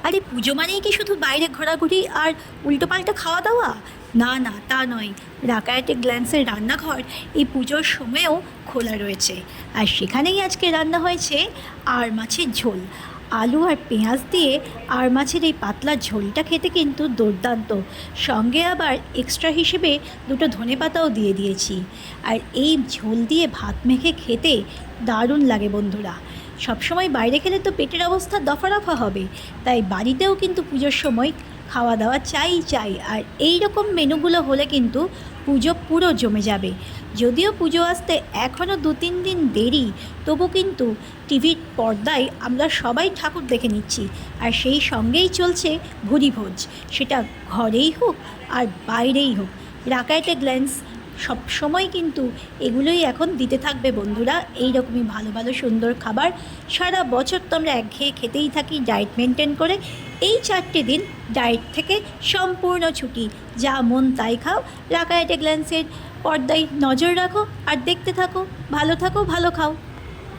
আরে পুজো মানেই কি শুধু বাইরে ঘোরাঘুরি আর উল্টোপাল্টা খাওয়া দাওয়া? না না, তা নয়। রাকায়াটে গ্ল্যান্সের রান্নাঘর এই পুজোর সময়েও খোলা রয়েছে। আর সেখানেই আজকে রান্না হয়েছে আর মাছের ঝোল। আলু আর পেঁয়াজ দিয়ে আর মাছের এই পাতলা ঝোলটা খেতে কিন্তু দুর্দান্ত। সঙ্গে আবার এক্সট্রা হিসেবে দুটো ধনেপাতাও দিয়ে দিয়েছি। আর এই ঝোল দিয়ে ভাত মেখে খেতে দারুণ লাগে বন্ধুরা। সবসময় বাইরে খেলে তো পেটের অবস্থা দফারফা হবে, তাই বাড়িতেও কিন্তু পুজোর সময় খাওয়া দাওয়া চাই চাই। আর এই রকম মেনুগুলো হলে কিন্তু পুজো পুরো জমে যাবে। যদিও পুজো আসতে এখনও 2-3 দিন দেরি, তবু কিন্তু টিভির পর্দায় আমরা সবাই ঠাকুর দেখে নিচ্ছি। আর সেই সঙ্গেই চলছে ভুরিভোজ, সেটা ঘরেই হোক আর বাইরেই হোক। রাকাইটে গ্ল্যান্স সব সময় কিন্তু এগুলোই এখন দিতে থাকবে বন্ধুরা। এই রকমই ভালো ভালো সুন্দর খাবার সারা বছর তো আমরা একঘেয়ে খেতেই থাকি ডায়েট মেনটেন করে। এই 4টে দিন ডায়েট থেকে সম্পূর্ণ ছুটি, যা মন তাই খাও। রাকাইটে গ্ল্যান্সের পর্দায় নজর রাখো আর দেখতে থাকো, ভালো থাকো, ভালো খাও।